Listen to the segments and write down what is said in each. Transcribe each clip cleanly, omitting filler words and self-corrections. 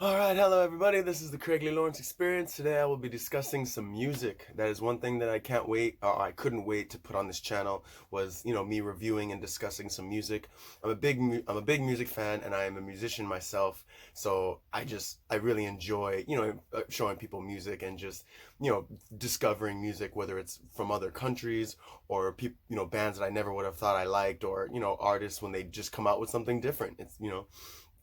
Alright, hello everybody, this is the Craig Lee Lawrence Experience. Today I will be discussing some music. That is one thing that I can't wait, or I couldn't wait to put on this channel was, me reviewing and discussing some music. I'm a big music fan and I am a musician myself, so I really enjoy, showing people music and just, discovering music, whether it's from other countries or people, bands that I never would have thought I liked, or, artists when they just come out with something different.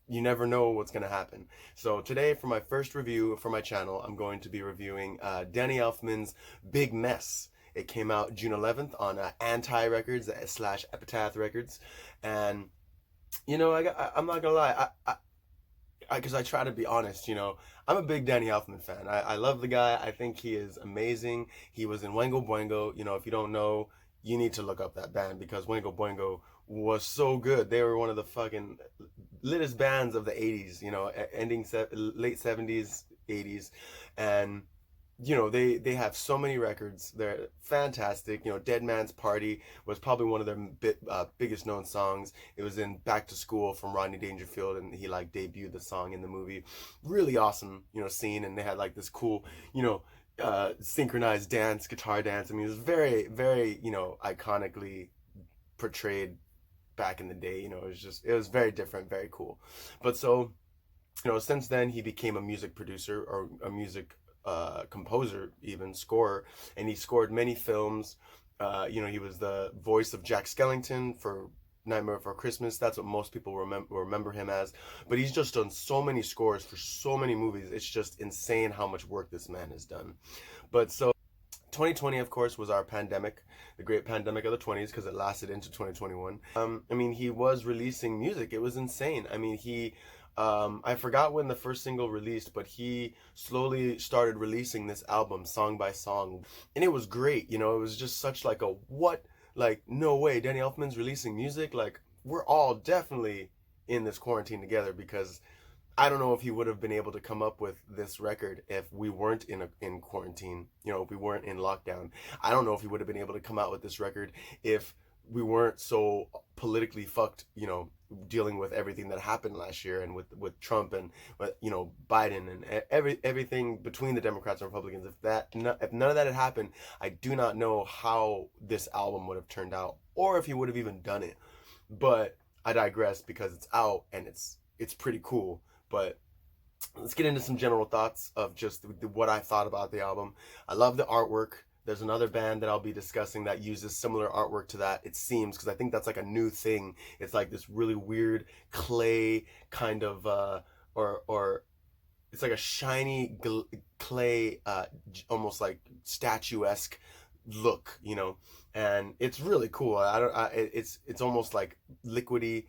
You never know what's going to happen. So today, for my first review for my channel, I'm going to be reviewing Danny Elfman's Big Mess. It came out June 11th on Anti Records slash Epitaph Records. And, I'm not going to lie, because I try to be honest, I'm a big Danny Elfman fan. I love the guy. I think he is amazing. He was in Wango Boingo. If you don't know, you need to look up that band because Wango Boingo was so good. They were one of the fucking littest bands of the 80s, ending late 70s, 80s. And they have so many records. They're fantastic. Dead Man's Party was probably one of their biggest known songs. It was in Back to School from Rodney Dangerfield, and he like debuted the song in the movie. Really awesome, scene. And they had like this cool, synchronized dance, guitar dance. I mean, it was very, very, iconically portrayed back in the day. It was very different, very cool. But so, since then he became a music producer or a music composer, even scorer, and he scored many films. He was the voice of Jack Skellington for Nightmare Before Christmas. That's what most people remember him as. But he's just done so many scores for so many movies. It's just insane how much work this man has done. But so 2020, of course, was our pandemic, the great pandemic of the 20s, because it lasted into 2021. He was releasing music. It was insane. I forgot when the first single released, but he slowly started releasing this album song by song. And it was great. It was just such like a what? Like, no way, Danny Elfman's releasing music? Like, we're all definitely in this quarantine together because I don't know if he would have been able to come up with this record if we weren't in quarantine, if we weren't in lockdown. I don't know if he would have been able to come out with this record if we weren't so politically fucked, dealing with everything that happened last year and with Trump and with, Biden and everything between the Democrats and Republicans. If none of that had happened, I do not know how this album would have turned out or if he would have even done it. But I digress because it's out and it's pretty cool. But let's get into some general thoughts of just what I thought about the album. I love the artwork. There's another band that I'll be discussing that uses similar artwork to that, it seems, because I think that's like a new thing. It's like this really weird clay kind of, or it's like a shiny clay, almost like statuesque look, and it's really cool. It's almost like liquidy,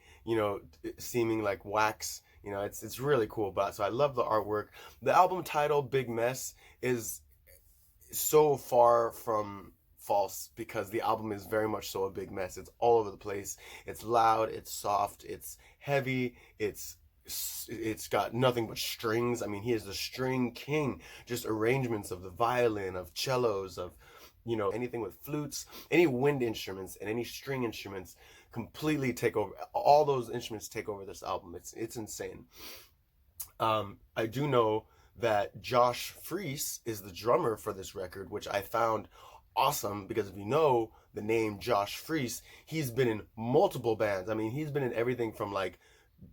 seeming like wax. It's really cool. But so I love the artwork. The album title Big Mess is so far from false because the album is very much so a big mess. It's all over the place. It's loud, it's soft, it's heavy, it's got nothing but strings. I mean, he is the string king. Just arrangements of the violin, of cellos, of anything with flutes, any wind instruments and any string instruments completely take over. All those instruments take over this album. It's insane. I do know that Josh Freese is the drummer for this record, which I found awesome because if you know the name Josh Freese, he's been in multiple bands. I mean, he's been in everything from like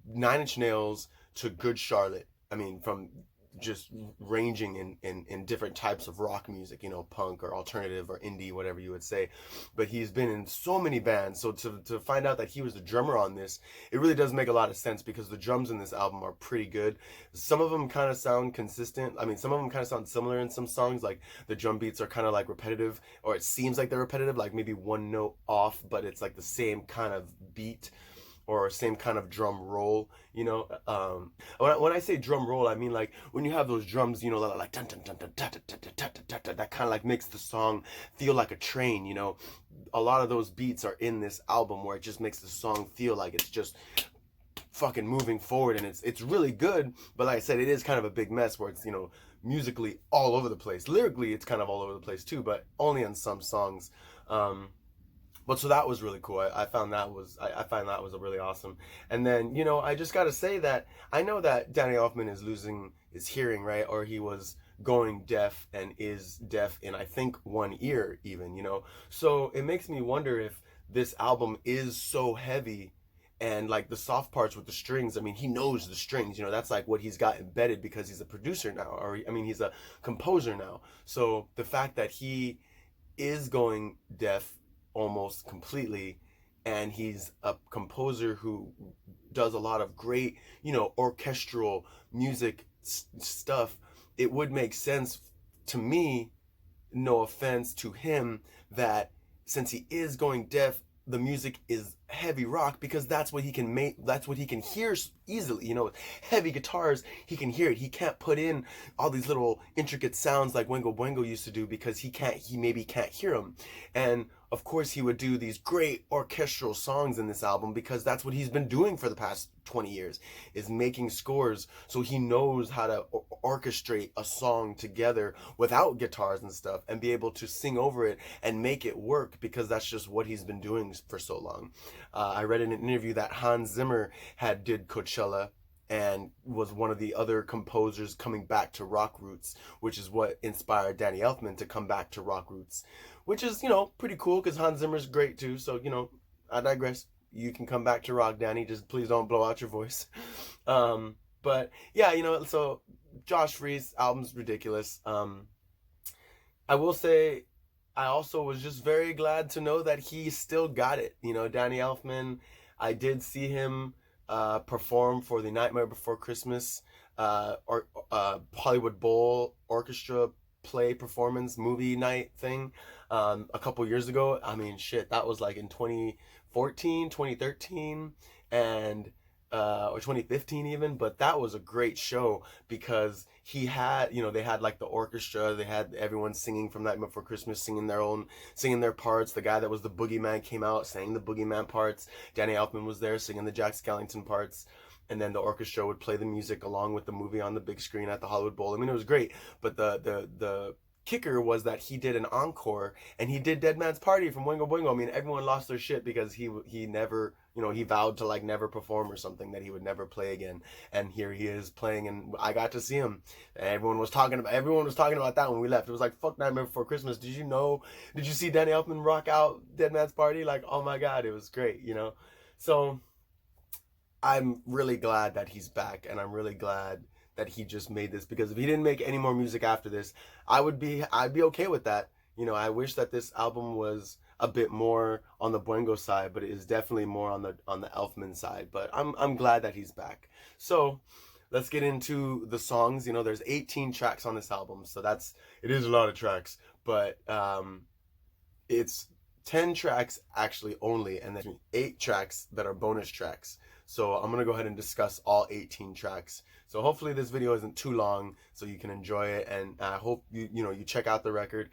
Nine Inch Nails to Good Charlotte. I mean, from just ranging in different types of rock music, punk or alternative or indie, whatever you would say. But he's been in so many bands. So to find out that he was the drummer on this, it really does make a lot of sense because the drums in this album are pretty good. Some of them kind of sound consistent. I mean, some of them kind of sound similar in some songs. Like the drum beats are kind of like repetitive, or it seems like they're repetitive, like maybe one note off, but it's like the same kind of beat or same kind of drum roll, when I say drum roll, I mean like when you have those drums, like dun, dun, dun, dun, dun, dun, dun, dun, dun, dun, that kind of like makes the song feel like a train. A lot of those beats are in this album where it just makes the song feel like it's just fucking moving forward, and it's really good. But like I said, it is kind of a big mess where it's musically all over the place. Lyrically, it's kind of all over the place too, but only on some songs. But so that was really cool. I found that was I find that was a really awesome. And then, you know, I just got to say that I know that Danny Elfman is losing his hearing, right? Or he was going deaf and is deaf in, I think, one ear even, you know. So it makes me wonder if this album is so heavy, and like the soft parts with the strings, I mean, he knows the strings, you know. That's like what he's got embedded because he's a producer now, or I mean, he's a composer now. So the fact that he is going deaf almost completely, and he's a composer who does a lot of great, you know, orchestral music stuff, it would make sense to me, no offense to him, that since he is going deaf, the music is heavy rock because that's what he can make, that's what he can hear easily, you know. Heavy guitars, he can hear it. He can't put in all these little intricate sounds like Wengo Wengo used to do because he maybe can't hear them. And of course he would do these great orchestral songs in this album because that's what he's been doing for the past 20 years, is making scores. So he knows how to orchestrate a song together without guitars and stuff and be able to sing over it and make it work because that's just what he's been doing for so long. I read in an interview that Hans Zimmer did Coachella and was one of the other composers coming back to rock roots, which is what inspired Danny Elfman to come back to rock roots, which is, you know, pretty cool because Hans Zimmer's great too. So, you know, I digress. You can come back to rock, Danny. Just please don't blow out your voice. But yeah, you know, so Josh Freese album's ridiculous. I will say, I also was just very glad to know that he still got it. You know, Danny Elfman, I did see him perform for the Nightmare Before Christmas Hollywood Bowl orchestra play performance movie night thing a couple years ago. I mean, shit, that was like in 2014, 2013, and or 2015 even. But that was a great show because he had, you know, they had like the orchestra, they had everyone singing from Nightmare Before Christmas, singing their parts. The guy that was the boogeyman came out, sang the boogeyman parts. Danny Elfman was there singing the Jack Skellington parts. And then the orchestra would play the music along with the movie on the big screen at the Hollywood Bowl. I mean, it was great. But the kicker was that he did an encore, and he did Dead Man's Party from Wingo Boingo. I mean, everyone lost their shit because he never, you know, he vowed to like never perform or something, that he would never play again. And here he is playing, and I got to see him. And everyone was talking about that when we left. It was like, fuck Nightmare Before Christmas. Did you see Danny Elfman rock out Dead Man's Party? Like, oh my God, it was great, you know? So I'm really glad that he's back, and I'm really glad that he just made this, because if he didn't make any more music after this, I'd be okay with that. You know, I wish that this album was a bit more on the Boingo side, but it is definitely more on the Elfman side. But I'm glad that he's back. So let's get into the songs. You know, there's 18 tracks on this album, so it is a lot of tracks, but it's 10 tracks actually only, and then 8 tracks that are bonus tracks. So I'm gonna go ahead and discuss all 18 tracks. So hopefully this video isn't too long, so you can enjoy it, and I hope you check out the record.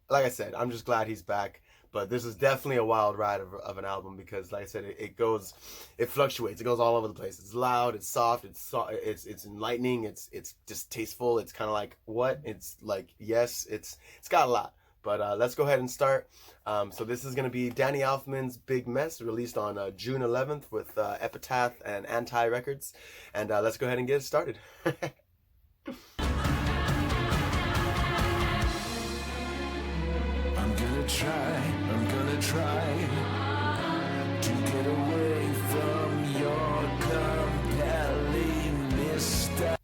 Like I said, I'm just glad he's back. But this is definitely a wild ride of an album, because like I said, it fluctuates. It goes all over the place. It's loud, it's soft, it's enlightening, it's distasteful. It's kind of like what? It's like, yes, it's got a lot. But let's go ahead and start. So this is going to be Danny Elfman's Big Mess, released on June 11th with Epitaph and Anti Records. And let's go ahead and get it started. I'm gonna try to get away from your compelling mystery.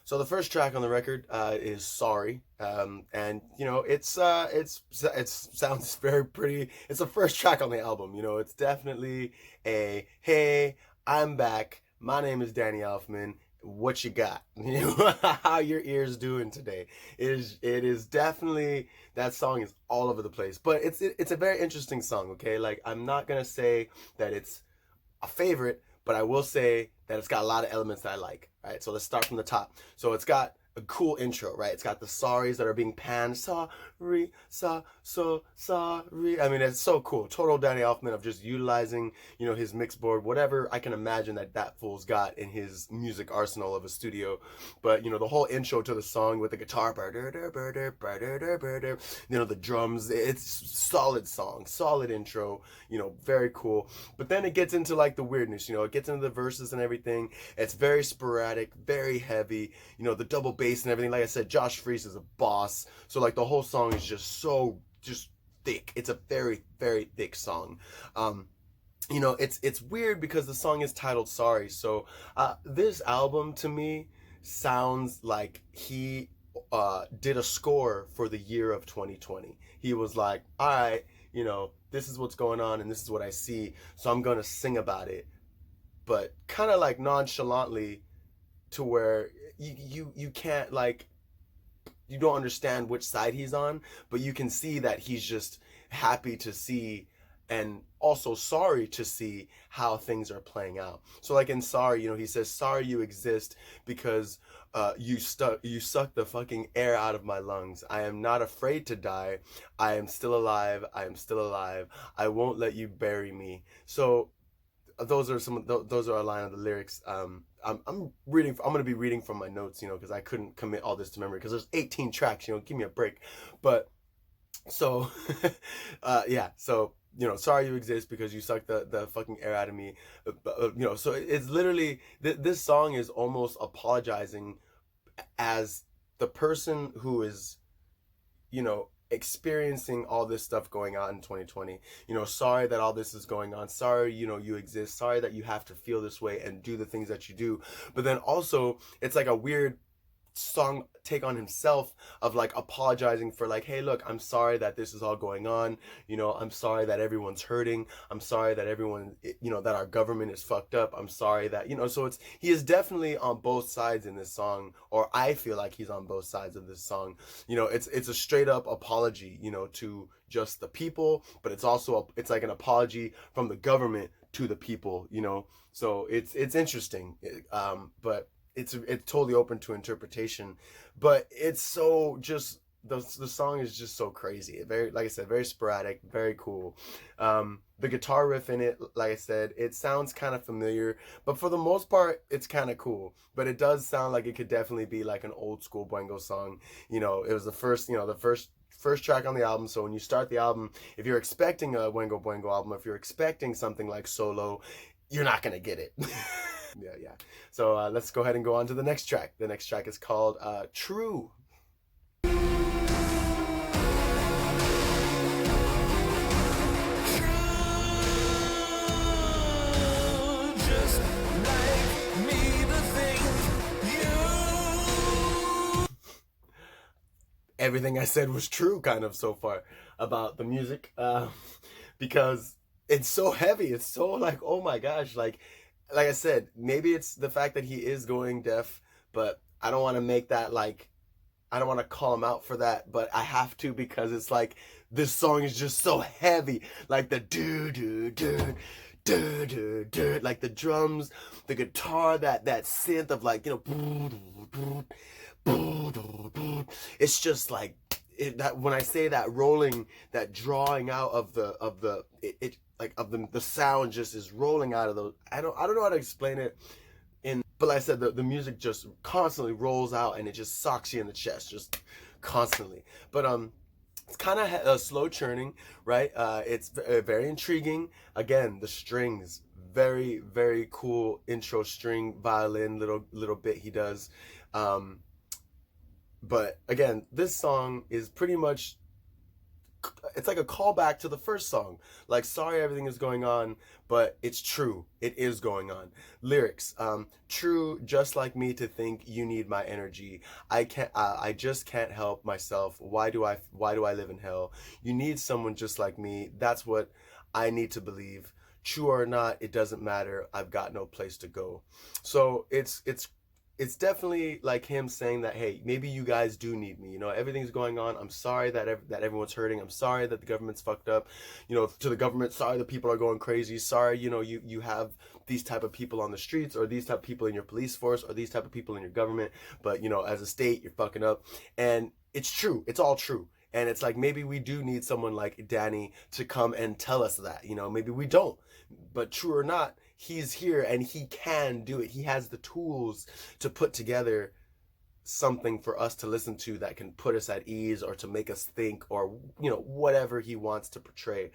So the first track on the record is Sorry, and you know, it sounds very pretty. It's the first track on the album. You know, it's definitely a, hey, I'm back. My name is Danny Elfman. What you got? You know, how your ears doing today? It is definitely, that song is all over the place, but it's a very interesting song. Okay, like, I'm not gonna say that it's a favorite, but I will say that it's got a lot of elements that I like. All right, so let's start from the top. So it's got a cool intro, right? It's got the sorries that are being panned. Sorry, sorry. I mean, it's so cool. Total Danny Elfman of just utilizing, his mix board, whatever I can imagine that fool's got in his music arsenal of a studio. But, the whole intro to the song with the guitar, the drums, it's solid song, solid intro, very cool. But then it gets into like the weirdness, it gets into the verses and everything. It's very sporadic, very heavy, the double bass and everything. Like I said, Josh Freese is a boss. So like the whole song is just thick. It's a very, very thick song. It's weird because the song is titled Sorry. So this album to me sounds like he did a score for the year of 2020. He was like, all right, this is what's going on and this is what I see, so I'm gonna sing about it, but kind of like nonchalantly, to where you can't, like, you don't understand which side he's on, but you can see that he's just happy to see and also sorry to see how things are playing out. So like in Sorry, he says, sorry you exist because you suck the fucking air out of my lungs. I am not afraid to die. I am still alive. I am still alive. I won't let you bury me. So those are a line of the lyrics. I'm reading. I'm gonna be reading from my notes, because I couldn't commit all this to memory because there's 18 tracks. Give me a break. But so, yeah. So sorry you exist because you suck the fucking air out of me. So it's literally this song is almost apologizing as the person who is, experiencing all this stuff going on in 2020. Sorry that all this is going on. Sorry, you exist. Sorry that you have to feel this way and do the things that you do. But then also, it's like a weird song take on himself of like apologizing for like, hey, look, I'm sorry that this is all going on. I'm sorry that everyone's hurting. I'm sorry that everyone, that our government is fucked up. I'm sorry that, so he is definitely on both sides in this song, or I feel like he's on both sides of this song. It's a straight up apology, to just the people, but it's also it's like an apology from the government to the people, so it's interesting. But it's totally open to interpretation, but it's so just the song is just so crazy. Very, like I said, very sporadic, very cool. The guitar riff in it, like I said, it sounds kind of familiar, but for the most part, it's kind of cool. But it does sound like it could definitely be like an old school Boingo song. It was the first track on the album. So when you start the album, if you're expecting a Boingo Boingo album, if you're expecting something like Solo, you're not gonna get it. Yeah. So let's go ahead and go on to the next track. The next track is called True. Just like me to think you. Everything I said was true, kind of, so far about the music, because it's so heavy. It's so like, oh my gosh, like I said, maybe it's the fact that he is going deaf, but I don't want to make that like, I don't want to call him out for that, but I have to, because it's like this song is just so heavy, like the like the drums, the guitar, that synth of like, it's just like that when I say that rolling, that drawing out of the sound just is rolling out of those. I don't know how to explain it. But like I said, the music just constantly rolls out and it just socks you in the chest, just constantly. But it's kind of slow churning, right? It's very intriguing. Again, the strings, very, very cool intro string violin little bit he does. But again, this song is pretty much, it's like a callback to the first song. Like, sorry everything is going on, but it's true. It is going on. Lyrics, true, just like me to think you need my energy. I just can't help myself. Why do I live in hell? You need someone just like me. That's what I need to believe. True or not, it doesn't matter. I've got no place to go. So it's it's definitely like him saying that, hey, maybe you guys do need me. You know, everything's going on. I'm sorry that that everyone's hurting. I'm sorry that the government's fucked up. You know, to the government, sorry that people are going crazy. Sorry, you know, you have these type of people on the streets, or these type of people in your police force, or these type of people in your government. But you know, as a state, you're fucking up. And it's true. It's all true. And it's like, maybe we do need someone like Danny to come and tell us that. You know, maybe we don't. But true or not, he's here and he can do it. He has the tools to put together something for us to listen to that can put us at ease, or to make us think, or, you know, whatever he wants to portray.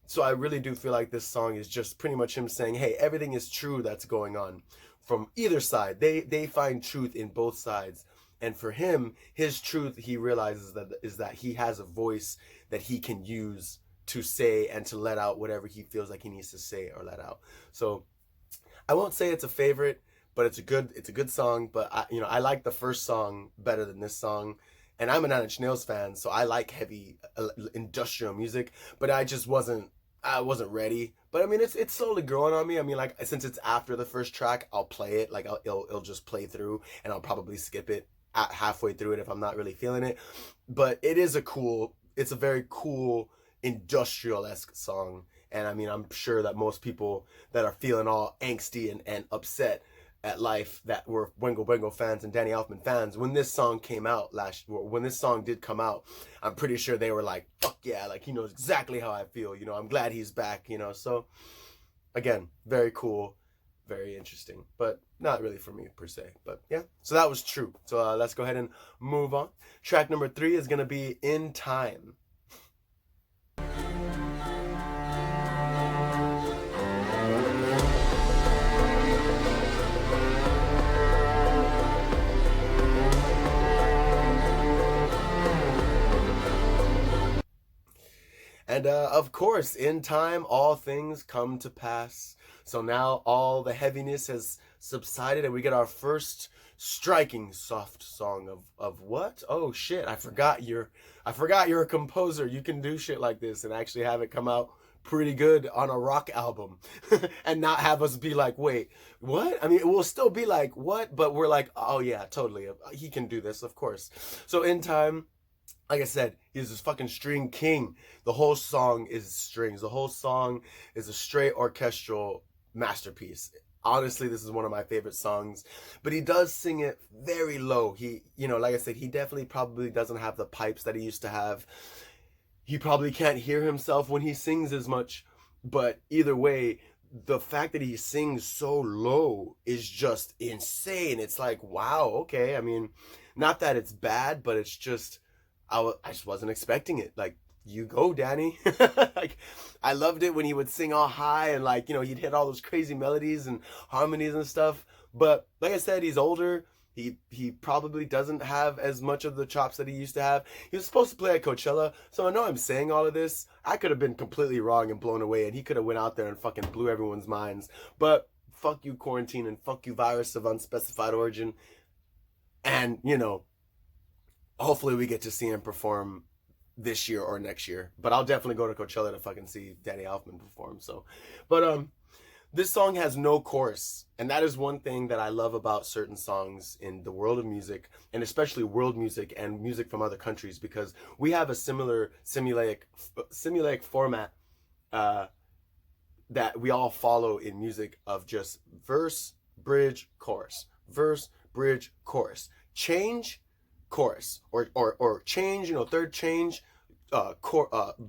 So I really do feel like this song is just pretty much him saying, hey, everything is true that's going on from either side. They find truth in both sides. And for him, his truth, he realizes that is that he has a voice that he can use to say and to let out whatever he feels like he needs to say or let out. So I won't say it's a favorite, but it's a good song. But I like the first song better than this song. And I'm a Nine Inch Nails fan, so I like heavy industrial music, but I wasn't ready. But I mean, it's slowly growing on me. I mean, like, since it's after the first track, I'll play it. Like, it'll just play through, and I'll probably skip it at halfway through it if I'm not really feeling it. But it's a very cool industrial-esque song. And I mean, I'm sure that most people that are feeling all angsty and upset at life, that were Wengo Wengo fans and Danny Elfman fans, when this song did come out, I'm pretty sure they were like, fuck yeah, like, he knows exactly how I feel, you know, I'm glad he's back, you know. So again, very cool, very interesting, but not really for me per se. But yeah, so that was True. So let's go ahead and move on. Track number 3 is gonna be In Time. And of course, in time, all things come to pass. So now all the heaviness has subsided, and we get our first striking soft song of what? Oh shit! I forgot you're a composer. You can do shit like this and actually have it come out pretty good on a rock album, and not have us be like, wait, what? I mean, it will still be like, what? But we're like, oh yeah, totally. He can do this, of course. So In Time, like I said, he's this fucking string king. The whole song is strings. The whole song is a straight orchestral masterpiece. Honestly, this is one of my favorite songs, but he does sing it very low. He, you know, like I said, he definitely probably doesn't have the pipes that he used to have. He probably can't hear himself when he sings as much, but either way, the fact that he sings so low is just insane. It's like, wow, okay. I mean, not that it's bad, but it's just, I just wasn't expecting it. Like, you go, Danny. Like, I loved it when he would sing all high and, like, you know, he'd hit all those crazy melodies and harmonies and stuff. But like I said, he's older. He probably doesn't have as much of the chops that he used to have. He was supposed to play at Coachella, so I know I'm saying all of this. I could have been completely wrong and blown away, and he could have went out there and fucking blew everyone's minds. But fuck you, quarantine, and fuck you, virus of unspecified origin. And, you know, hopefully we get to see him perform this year or next year. But I'll definitely go to Coachella to fucking see Danny Elfman perform. So, but this song has no chorus, and that is one thing that I love about certain songs in the world of music, and especially world music and music from other countries, because we have a similar simulaic format that we all follow in music, of just verse, bridge, chorus, verse, bridge, chorus, change, chorus, or change, you know, third change,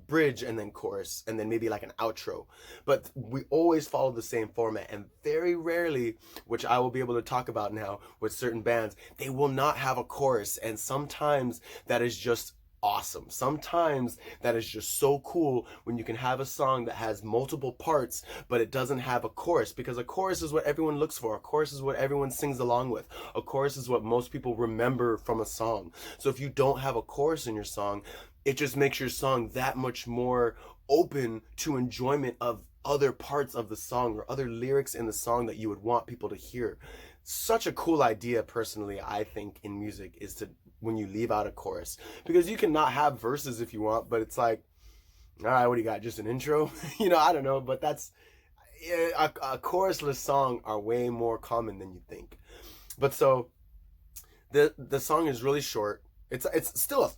bridge, and then chorus, and then maybe like an outro. But we always follow the same format, and very rarely, which I will be able to talk about now with certain bands, they will not have a chorus. And sometimes that is just awesome. Sometimes that is just so cool when you can have a song that has multiple parts, but it doesn't have a chorus, because a chorus is what everyone looks for. A chorus is what everyone sings along with. A chorus is what most people remember from a song. So if you don't have a chorus in your song, it just makes your song that much more open to enjoyment of other parts of the song or other lyrics in the song that you would want people to hear. Such a cool idea, personally, I think, in music, is to, when you leave out a chorus, because you can not have verses if you want, but it's like, all right, what do you got, just an intro? You know, I don't know, but that's a chorusless song are way more common than you think. But so the song is really short. It's still a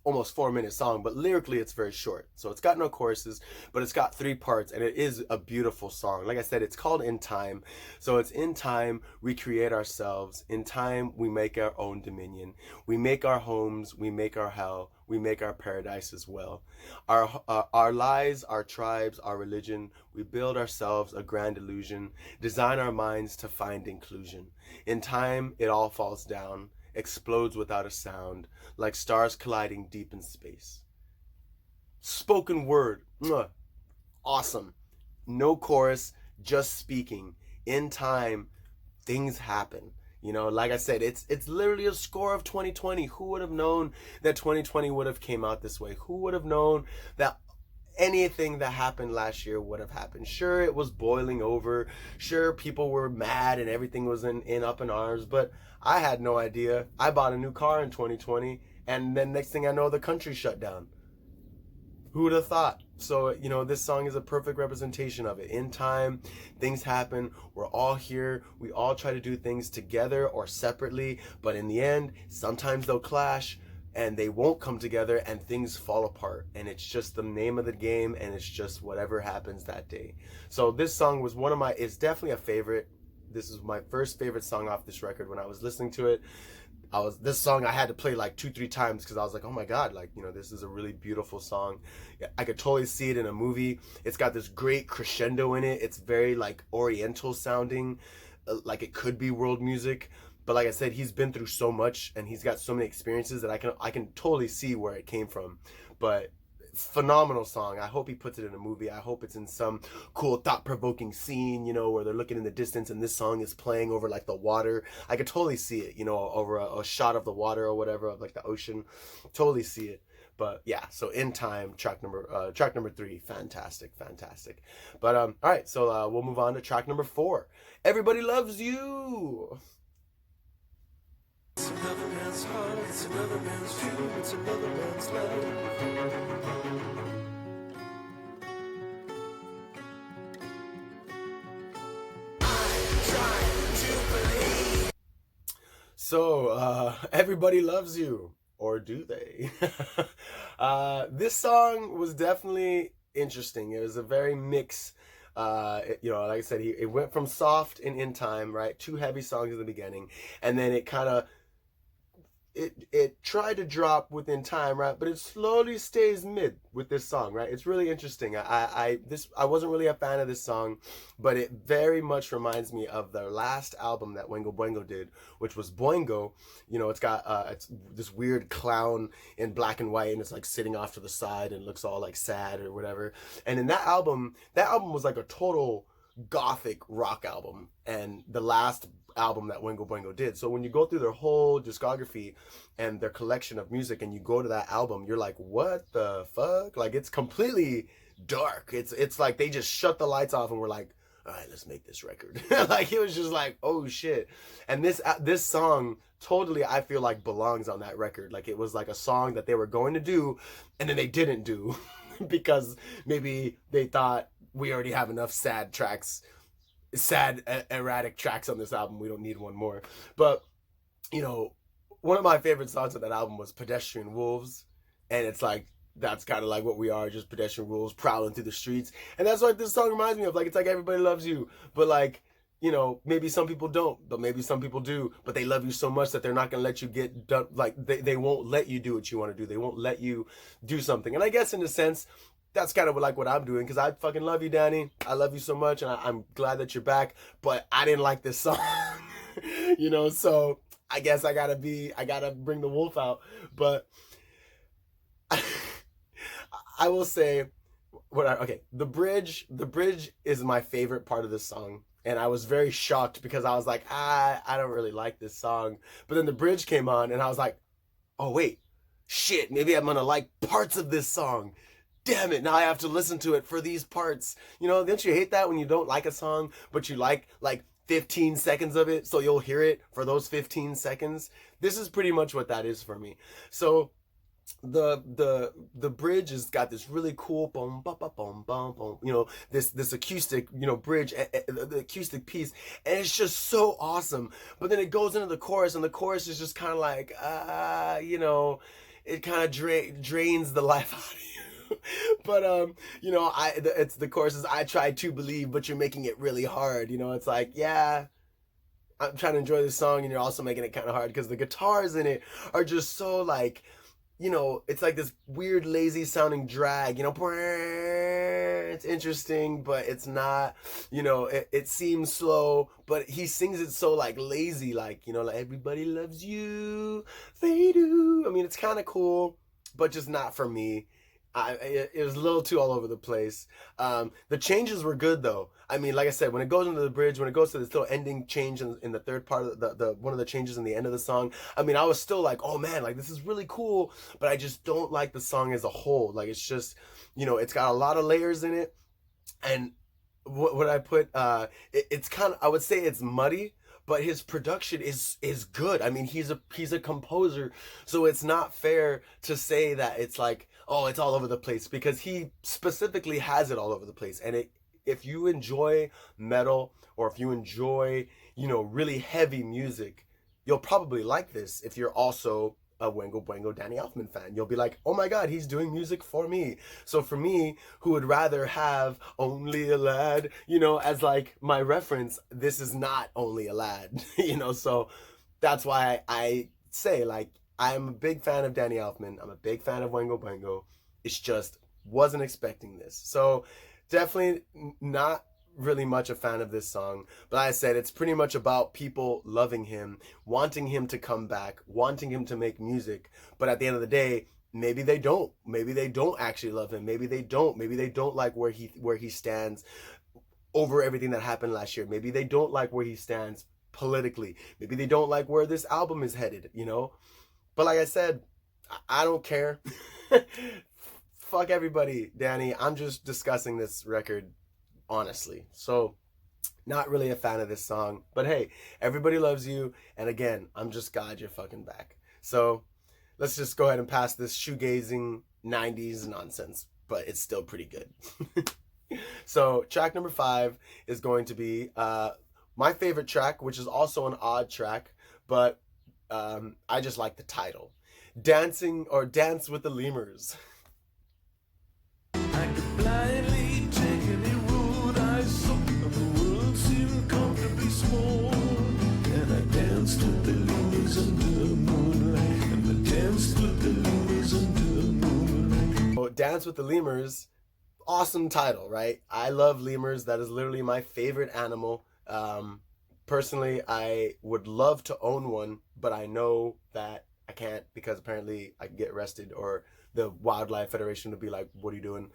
almost 4 minute song, but lyrically it's very short. So it's got no choruses, but it's got 3 parts, and it is a beautiful song. Like I said, it's called In Time. So it's in time we create ourselves. In time we make our own dominion. We make our homes, we make our hell, we make our paradise as well. Our lies, our tribes, our religion, we build ourselves a grand illusion, design our minds to find inclusion. In time it all falls down, explodes without a sound, like stars colliding deep in space. Spoken word, awesome. No chorus, just speaking. In time, things happen. You know, like I said, it's literally a score of 2020. Who would have known that 2020 would have came out this way? Who would have known that anything that happened last year would have happened? Sure, it was boiling over. Sure, people were mad and everything was in up in arms, but I had no idea. I bought a new car in 2020, and then next thing I know, the country shut down. Who would have thought? So, you know, this song is a perfect representation of it. In time, things happen. We're all here. We all try to do things together or separately, but in the end, sometimes they'll clash and they won't come together and things fall apart. And it's just the name of the game, and it's just whatever happens that day. So this song was it's definitely a favorite. This is my first favorite song off this record. When I was listening to it, this song I had to play like 2-3 times because I was like, oh my god, like, you know, this is a really beautiful song. I could totally see it in a movie. It's got this great crescendo in it. It's very like oriental sounding, like it could be world music. But like I said, he's been through so much and he's got so many experiences that I can totally see where it came from. But phenomenal song. I hope he puts it in a movie. I hope it's in some cool thought-provoking scene, you know, where they're looking in the distance and this song is playing over like the water. I could totally see it, you know, over a shot of the water or whatever, of like the ocean. Totally see it. But yeah, so In Time, track number 3, fantastic. But all right, so we'll move on to track number 4. Everybody Loves You. It's another man's heart, it's another man's dream, it's another man's life. So, Everybody Loves You, or do they? This song was definitely interesting. It was a very mix. You know, like I said, it went from soft and In Time, right? 2 heavy songs in the beginning, and then it kind of it tried to drop within time, right? But it slowly stays mid with this song, right? It's really interesting. I wasn't really a fan of this song, but it very much reminds me of their last album that Wengo Boingo did, which was Boingo. You know, it's got it's this weird clown in black and white, and it's like sitting off to the side and looks all like sad or whatever. And in that album was like a total gothic rock album, and the last album that Wengo Boingo did. So when you go through their whole discography and their collection of music and you go to that album, you're like, what the fuck? Like, it's completely dark. It's like they just shut the lights off and we're like, all right, let's make this record. Like, it was just like, oh shit. And this song totally, I feel like, belongs on that record. Like, it was like a song that they were going to do and then they didn't do because maybe they thought, we already have enough sad, erratic tracks on this album. We don't need one more. But, you know, one of my favorite songs on that album was Pedestrian Wolves. And it's like, that's kind of like what we are, just pedestrian wolves prowling through the streets. And that's what this song reminds me of. Like, it's like Everybody Loves You. But like, you know, maybe some people don't, but maybe some people do. But they love you so much that they're not going to let you get done. Like, they won't let you do what you want to do. They won't let you do something. And I guess in a sense, that's kind of like what I'm doing, because I fucking love you, Danny. I love you so much, and I'm glad that you're back, but I didn't like this song. You know, so I guess I gotta bring the wolf out. But I will say, the bridge is my favorite part of this song. And I was very shocked because I was like, I don't really like this song. But then the bridge came on and I was like, oh wait, shit, maybe I'm gonna like parts of this song. Damn it, now I have to listen to it for these parts. You know, don't you hate that when you don't like a song, but you like 15 seconds of it, so you'll hear it for those 15 seconds? This is pretty much what that is for me. So the bridge has got this really cool boom bum bum bum bum bum, this acoustic, bridge, the acoustic piece, and it's just so awesome. But then it goes into the chorus, and the chorus is just kind of like it kind of drains the life out of you. But it's the chorus is, I tried to believe, but you're making it really hard. It's like, yeah, I'm trying to enjoy this song, and you're also making it kind of hard because the guitars in it are just so like, it's like this weird lazy sounding drag, it's interesting, but it's not, it seems slow, but he sings it so like lazy, like, like everybody loves you, they do. I mean, it's kind of cool, but just not for me. It was a little too all over the place. The changes were good though. I mean, like I said, when it goes into the bridge, when it goes to this little ending change in the third part of the one of the changes in the end of the song, I mean, I was still like, oh man, like this is really cool, but I just don't like the song as a whole. Like it's just, it's got a lot of layers in it, and what I put, it's kind of, I would say it's muddy, but his production is good. I mean, he's a composer, so it's not fair to say that it's like, oh, it's all over the place, because he specifically has it all over the place. And if you enjoy metal, or if you enjoy, really heavy music, you'll probably like this. If you're also a Wango Boingo Danny Elfman fan, you'll be like, oh my god, he's doing music for me. So for me, who would rather have Only a Lad, as like my reference, this is not Only a Lad. So that's why I say, like, I'm a big fan of Danny Elfman, I'm a big fan of Wango Boingo. It's just wasn't expecting this. So definitely not really much a fan of this song, but like I said, it's pretty much about people loving him, wanting him to come back, wanting him to make music. But at the end of the day, maybe they don't actually love him. Maybe they don't like where he stands over everything that happened last year. Maybe they don't like where he stands politically. Maybe they don't like where this album is headed. But like I said, I don't care. Fuck everybody, Danny. I'm just discussing this record honestly. So not really a fan of this song, but hey, everybody loves you, and again, I'm just glad you're fucking back. So let's just go ahead and pass this shoegazing 90s nonsense, but it's still pretty good. So track number 5 is going to be my favorite track, which is also an odd track, but I just like the title, Dance with the Lemurs. I could blindly take any road I saw, and the world seemed comfortably small. And I danced with the lemurs under moonlight, and I danced with the lemurs under moonlight. So, Dance with the Lemurs, awesome title, right? I love lemurs. That is literally my favorite animal. Personally, I would love to own one, but I know that I can't, because apparently I can get arrested, or the Wildlife Federation would be like, what are you doing?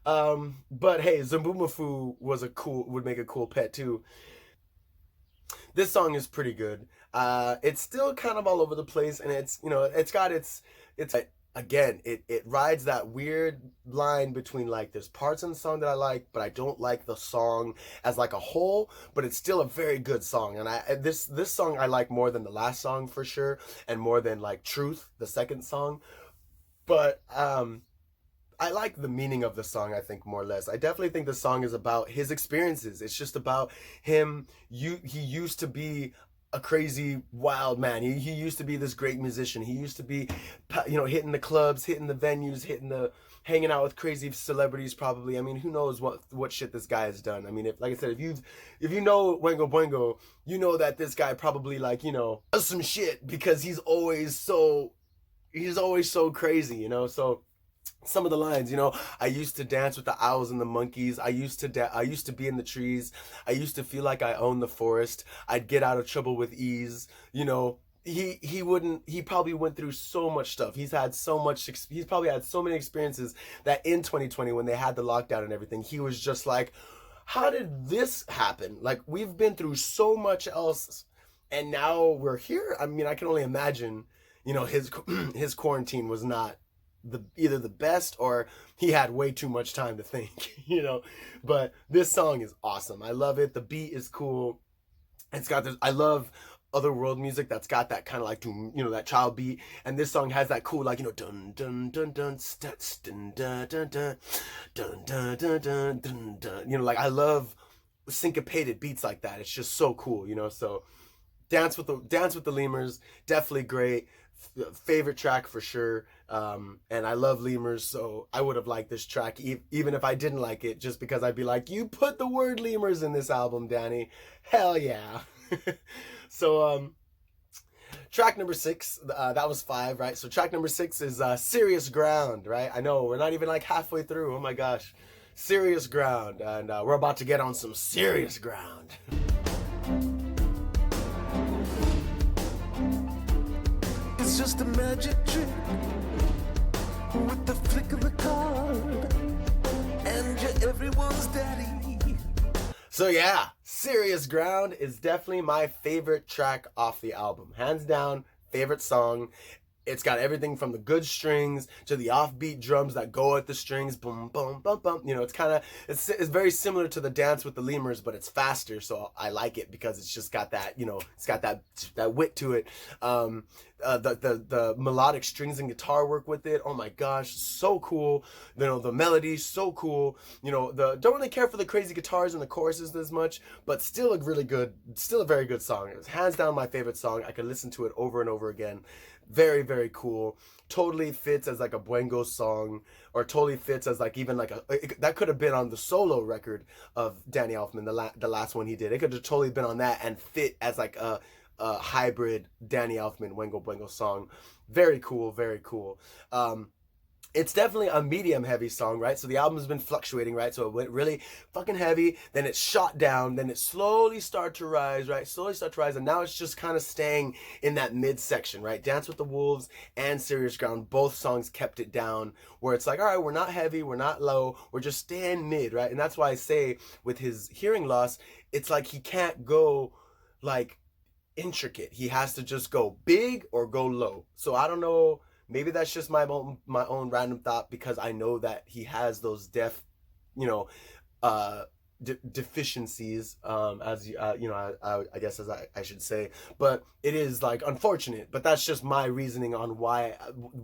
But hey, Zumbumafu would make a cool pet too. This song is pretty good. It's still kind of all over the place, and it's again, it rides that weird line between, like, there's parts in the song that I like, but I don't like the song as like a whole, but it's still a very good song. And this song I like more than the last song for sure, and more than like Truth, the second song. But I like the meaning of the song, I think, more or less. I definitely think the song is about his experiences. It's just about him. He used to be a crazy wild man. He used to be this great musician. He used to be, hitting the clubs, hitting the venues, hanging out with crazy celebrities probably. I mean, who knows what shit this guy has done. I mean, like I said, if you know Wango Boingo, you know that this guy probably, like, does some shit, because he's always so crazy, So some of the lines, I used to dance with the owls and the monkeys. I used to be in the trees. I used to feel like I owned the forest. I'd get out of trouble with ease. He probably went through so much stuff. He's probably had so many experiences that in 2020, when they had the lockdown and everything, he was just like, how did this happen? Like, we've been through so much else, and now we're here. I mean, I can only imagine, his quarantine was not either the best, or he had way too much time to think, But this song is awesome. I love it. The beat is cool. It's got this, I love other world music that's got that kind of like, that child beat, and this song has that cool, like, dun dun dun dun dun dun dun dun dun dun dun dun dun, like I love syncopated beats like that. It's just so cool, so Dance with the Lemurs, definitely great. Favorite track for sure. And I love Lemurs, so I would have liked this track even if I didn't like it, just because I'd be like, you put the word lemurs in this album, Danny. Hell yeah. So track number 6, that was 5, right? So track number 6 is Serious Ground, right? I know, we're not even like halfway through. Oh my gosh. Serious Ground, and we're about to get on some serious ground. It's just a magic trick with the flick of a card, and you're everyone's daddy. So yeah, Serious Ground is definitely my favorite track off the album. Hands down, favorite song. It's got everything from the good strings to the offbeat drums that go at the strings, boom, boom, bum, bum. It's very similar to the Dance with the Lemurs, but it's faster. So I like it because it's just got that, it's got that wit to it. The melodic strings and guitar work with it. Oh my gosh, so cool. The melody, so cool. Don't really care for the crazy guitars and the choruses as much, but still a very good song. It's hands down my favorite song. I could listen to it over and over again. Very, very cool. Totally fits as like a Buengo song, or totally fits as like even like that could have been on the solo record of Danny Elfman, the last one he did. It could have totally been on that and fit as like a hybrid Danny Elfman Buengo song. Very cool, very cool. It's definitely a medium heavy song, right? So the album's been fluctuating, right? So it went really fucking heavy, then it shot down, then it slowly started to rise, right? And now it's just kind of staying in that midsection, right? Dance with the Wolves and Serious Ground, both songs kept it down, where it's like, all right, we're not heavy, we're not low, we're just staying mid, right? And that's why I say with his hearing loss, it's like he can't go like intricate. He has to just go big or go low. So I don't know. Maybe that's just my own random thought, because I know that he has those deficiencies, I guess as I should say. But it is like unfortunate. But that's just my reasoning on why.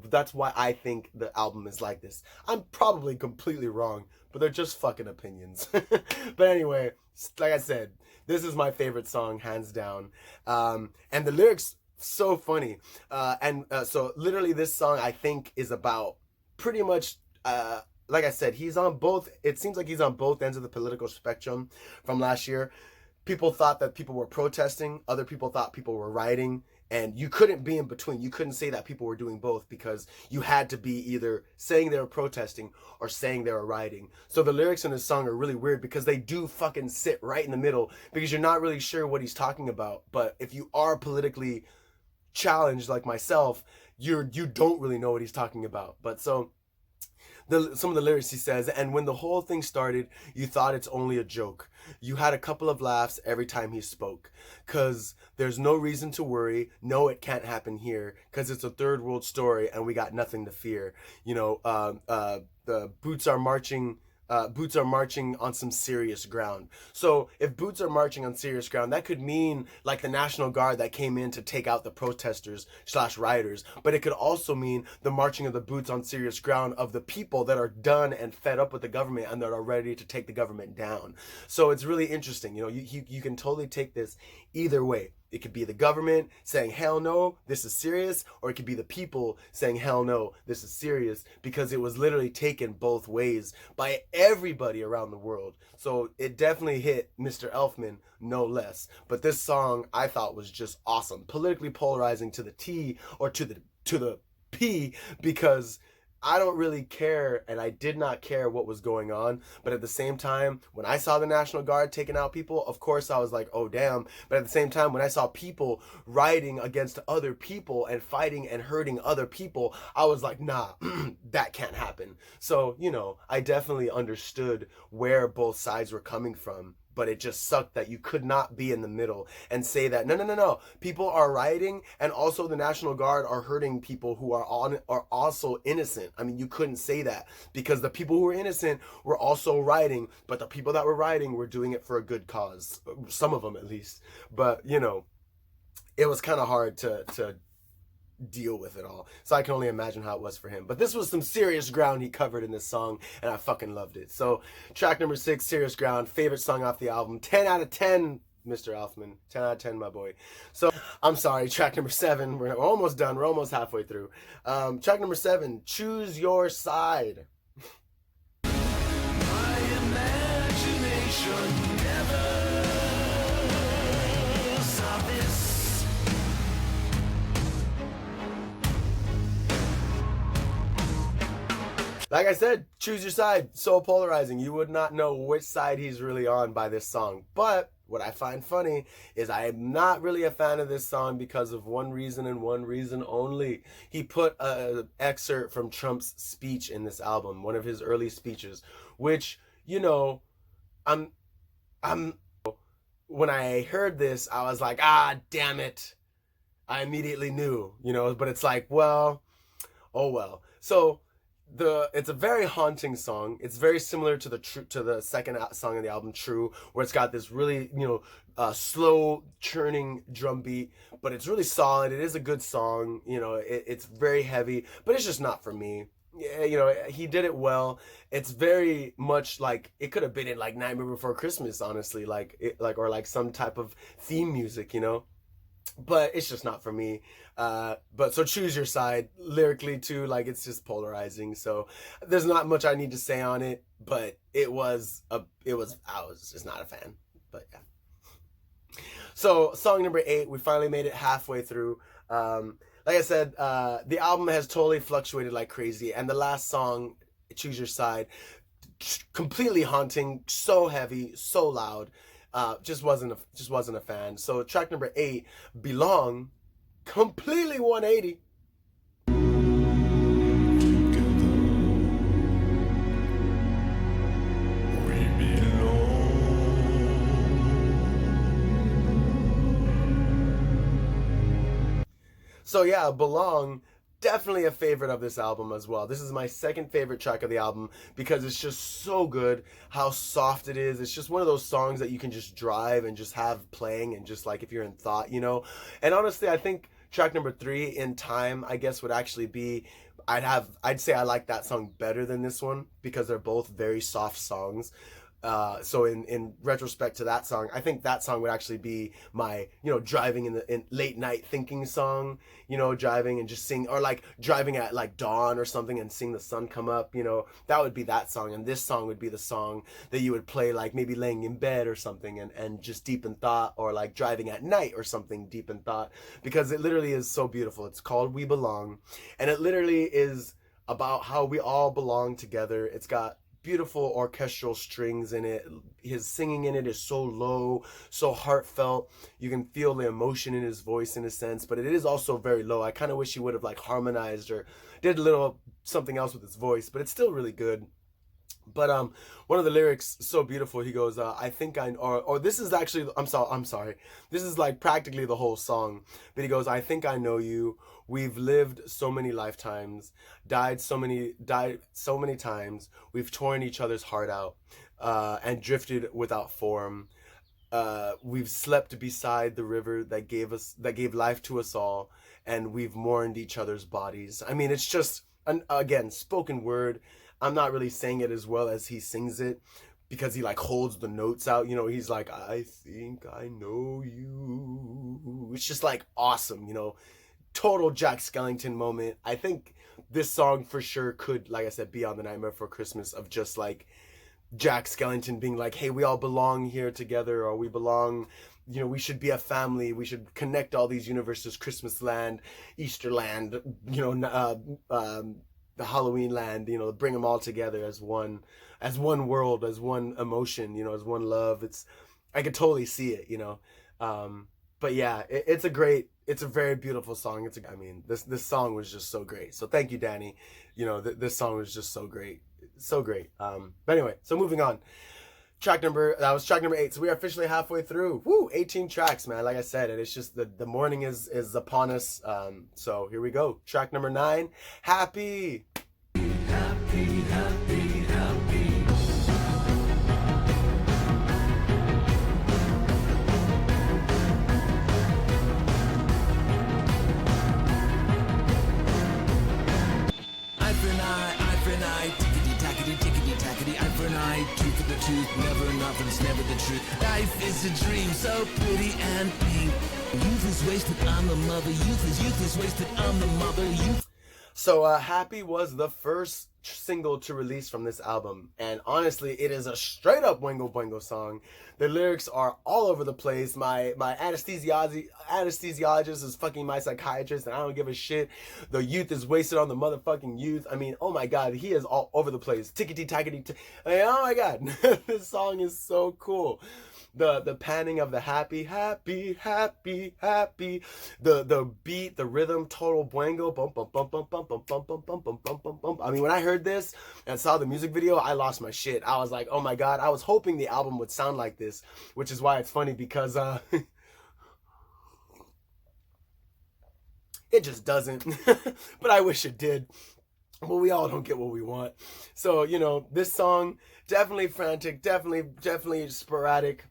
That's why I think the album is like this. I'm probably completely wrong, but they're just fucking opinions. But anyway, like I said, this is my favorite song, hands down. And the lyrics, so funny. So literally this song, I think, is about pretty much, like I said, it seems like he's on both ends of the political spectrum from last year. People thought that people were protesting, other people thought people were rioting, and you couldn't be in between. You couldn't say that people were doing both, because you had to be either saying they were protesting or saying they were rioting. So the lyrics in this song are really weird, because they do fucking sit right in the middle, because you're not really sure what he's talking about. But if you are politically challenged like myself, you don't really know what he's talking about. But so some of the lyrics, he says, and when the whole thing started, you thought it's only a joke. You had a couple of laughs every time he spoke, cause there's no reason to worry. No, it can't happen here, cause it's a third world story and we got nothing to fear. The boots are marching on some serious ground. So if boots are marching on serious ground, that could mean like the National Guard that came in to take out the protesters / rioters. But it could also mean the marching of the boots on serious ground of the people that are done and fed up with the government and that are ready to take the government down. So it's really interesting. You can totally take this either way. It could be the government saying, hell no, this is serious, or it could be the people saying, hell no, this is serious, because it was literally taken both ways by everybody around the world. So it definitely hit Mr. Elfman, no less. But this song I thought was just awesome. Politically polarizing to the T, or to the P, because I don't really care, and I did not care what was going on. But at the same time, when I saw the National Guard taking out people, of course I was like, oh damn. But at the same time, when I saw people rioting against other people and fighting and hurting other people, I was like, nah, that can't happen. So, I definitely understood where both sides were coming from. But it just sucked that you could not be in the middle and say that, no, people are rioting, and also the National Guard are hurting people who are also innocent. I mean, you couldn't say that, because the people who were innocent were also rioting, but the people that were rioting were doing it for a good cause. Some of them, at least. But, it was kind of hard to deal with it all. So I can only imagine how it was for him. But this was some serious ground he covered in this song, and I fucking loved it. So track number 6, Serious Ground, favorite song off the album. 10 out of 10, Mr. Elfman. 10 out of 10, my boy. So I'm sorry, track number 7. We're almost done. We're almost halfway through. Track number 7, Choose Your Side. My imagination never saw this. Like I said, choose your side. So polarizing. You would not know which side he's really on by this song. But what I find funny is I am not really a fan of this song because of one reason and one reason only. He put an excerpt from Trump's speech in this album, one of his early speeches, which, you know, when I heard this, I was like, ah, damn it. I immediately knew, you know, but it's like, well, oh well. So it's a very haunting song. It's very similar to the second song of the album, True, where it's got this really, you know, slow churning drum beat, but it's really solid. It is a good song. You know, it's very heavy, but it's just not for me. Yeah, you know, he did it well. It's very much like it could have been in like Nightmare Before Christmas, honestly, or like some type of theme music, you know. But it's just not for me. But so choose your side. Lyrically too, like it's just polarizing. So there's not much I need to say on it. But I was just not a fan. But yeah. So song number 8, we finally made it halfway through. Like I said, the album has totally fluctuated like crazy, and the last song, Choose Your Side, completely haunting, so heavy, so loud. Just wasn't a fan. So track number 8, Belong, completely 180. So yeah, Belong, definitely a favorite of this album as well. This is my second favorite track of the album because it's just so good how soft it is. It's just one of those songs that you can just drive and just have playing and just like if you're in thought, you know. And honestly, I think track number 3, In Time, I guess would actually be, I'd say I like that song better than this one because they're both very soft songs. So in retrospect to that song, I think that song would actually be my, you know, driving in late night thinking song, you know, driving and just sing, or like driving at like dawn or something and seeing the sun come up, you know, that would be that song. And this song would be the song that you would play like maybe laying in bed or something and just deep in thought, or like driving at night or something deep in thought, because it literally is so beautiful. It's called We Belong, and it literally is about how we all belong together. It's got beautiful orchestral strings in it. His singing in it is so low, so heartfelt. You can feel the emotion in his voice in a sense, but it is also very low. I kind of wish he would have like harmonized or did a little something else with his voice, but it's still really good. But one of the lyrics, so beautiful. He goes, I think I, or this is actually, I'm sorry. This is like practically the whole song. But he goes, I think I know you. We've lived so many lifetimes, died so many times. We've torn each other's heart out, and drifted without form. We've slept beside the river that gave life to us all, and we've mourned each other's bodies. I mean, it's just, again, spoken word. I'm not really saying it as well as he sings it, because he like holds the notes out, you know. He's like, I think I know you. It's just like awesome, you know. Total Jack Skellington moment. I think this song for sure could, like I said, be on the Nightmare Before Christmas, of just like Jack Skellington being like, hey, we all belong here together, or we belong, you know, we should be a family, we should connect all these universes, Christmas land, Easter land, you know, the Halloween land, you know, bring them all together as one world, as one emotion, you know, as one love. I could totally see it, you know. But yeah, it's a very beautiful song. I mean, this song was just so great. So thank you, Danny. You know, this song was just so great. So great. But anyway, so moving on. That was track number 8. So we are officially halfway through. Woo, 18 tracks, man. Like I said, and it's just the morning is upon us. So here we go. Track number 9, Happy. Happy, happy, happy. for an eye, tickety, tackety, eye for an eye, tooth for the tooth, never enough and it's never the truth. Life is a dream, so pretty and pink. Youth is wasted on the mother, youth is wasted on the mother, youth. So Happy was the first single to release from this album, and honestly it is a straight up Boingo Boingo song. The lyrics are all over the place. My anesthesiologist is fucking my psychiatrist, and I don't give a shit. The youth is wasted on the motherfucking youth. I mean, oh my god, he is all over the place. Tickety tackety. I mean, oh my god, this song is so cool. The panning of the happy, the beat, the rhythm, total Boingo, bum bum bum bum bum bum bum bum bum bum bum bum bum. I mean, when I heard this and saw the music video, I lost my shit. I was like, oh my god, I was hoping the album would sound like this, which is why it's funny because it just doesn't. But I wish it did. But we all don't get what we want. So, you know, this song, definitely frantic, definitely sporadic.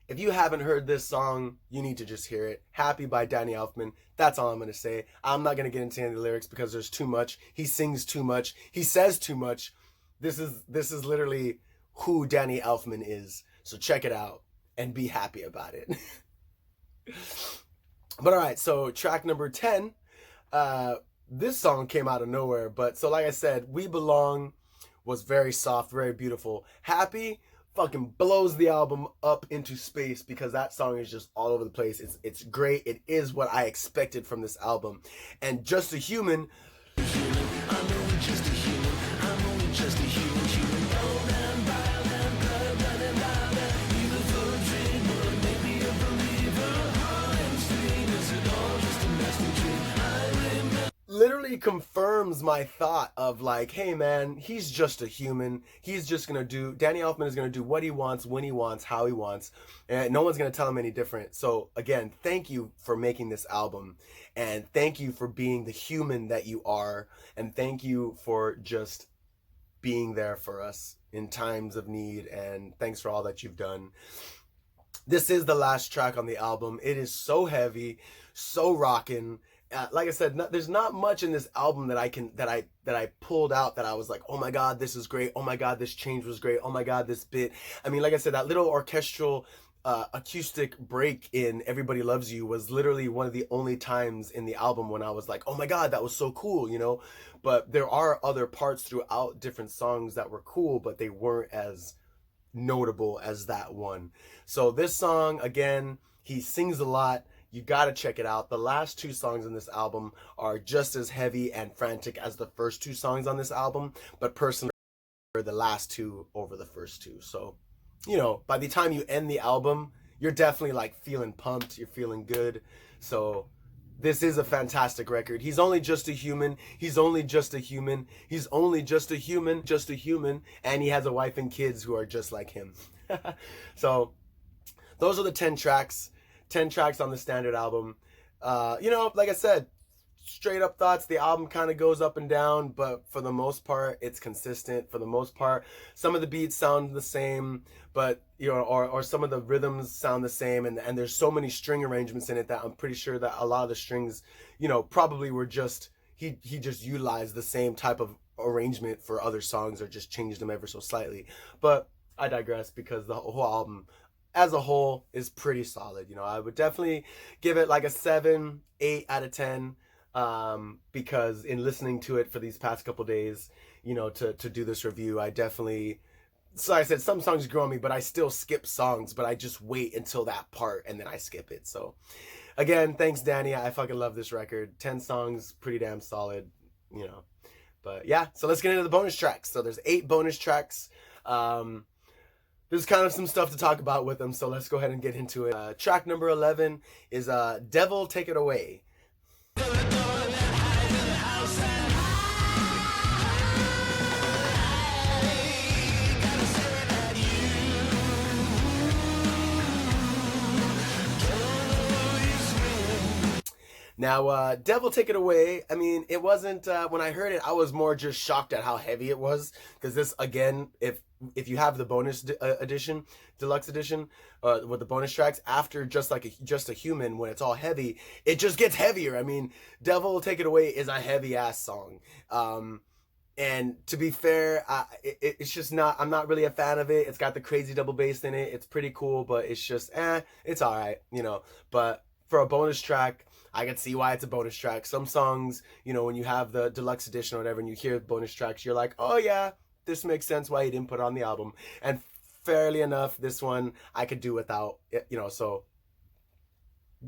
If you haven't heard this song, you need to just hear it. Happy by Danny Elfman. That's all I'm going to say. I'm not going to get into any of the lyrics because there's too much. He sings too much. He says too much. This is literally who Danny Elfman is. So check it out and be happy about it. But all right, so track number 10. This song came out of nowhere, but so like I said, We Belong was very soft, very beautiful. Happy fucking blows the album up into space because that song is just all over the place. It's great. It is what I expected from this album. And Just a Human, literally confirms my thought of like, hey man, he's just a human. He's just gonna do, Danny Elfman is gonna do what he wants, when he wants, how he wants, and no one's gonna tell him any different. So again, thank you for making this album, and thank you for being the human that you are, and thank you for just being there for us in times of need, and thanks for all that you've done. This is the last track on the album. It is so heavy, so rockin'. Like I said, there's not much in this album that I pulled out that I was like, oh my god, this is great. Oh my god, this change was great. Oh my god, this bit. I mean, like I said, that little orchestral acoustic break in Everybody Loves You was literally one of the only times in the album when I was like, oh my god, that was so cool, you know? But there are other parts throughout different songs that were cool, but they weren't as notable as that one. So this song, again, he sings a lot. You gotta check it out. The last two songs on this album are just as heavy and frantic as the first two songs on this album, but personally, the last two over the first two. So, you know, by the time you end the album, you're definitely like feeling pumped, you're feeling good. So this is a fantastic record. He's only just a human. He's only just a human. He's only just a human, and he has a wife and kids who are just like him. So those are the 10 tracks. 10 tracks on the standard album. You know, like I said, straight up thoughts. The album kind of goes up and down, but for the most part, it's consistent. For the most part, some of the beats sound the same, but you know, or some of the rhythms sound the same, and there's so many string arrangements in it that I'm pretty sure that a lot of the strings, you know, probably were just he just utilized the same type of arrangement for other songs or just changed them ever so slightly. But I digress because the whole album as a whole is pretty solid. You know, I would definitely give it like a 7, 8 out of 10, because in listening to it for these past couple days, you know, to do this review, I definitely, so like I said, some songs grow on me, but I still skip songs, but I just wait until that part and then I skip it. So again, thanks Danny. I fucking love this record. 10 songs, pretty damn solid, you know. But yeah, so let's get into the bonus tracks. So there's 8 bonus tracks. There's kind of some stuff to talk about with them, so let's go ahead and get into it. Track number 11 is Devil Take It Away. Now, Devil Take It Away, I mean, it wasn't, when I heard it, I was more just shocked at how heavy it was, because this, again, if you have the bonus edition, deluxe edition, with the bonus tracks, after Just a Human, when it's all heavy, it just gets heavier. I mean, Devil Take It Away is a heavy-ass song. And to be fair, it's just not, I'm not really a fan of it. It's got the crazy double bass in it. It's pretty cool, but it's just, it's all right, you know. But for a bonus track, I can see why it's a bonus track. Some songs, you know, when you have the deluxe edition or whatever and you hear bonus tracks, you're like, oh yeah, this makes sense why he didn't put it on the album. And fairly enough, this one I could do without, you know, so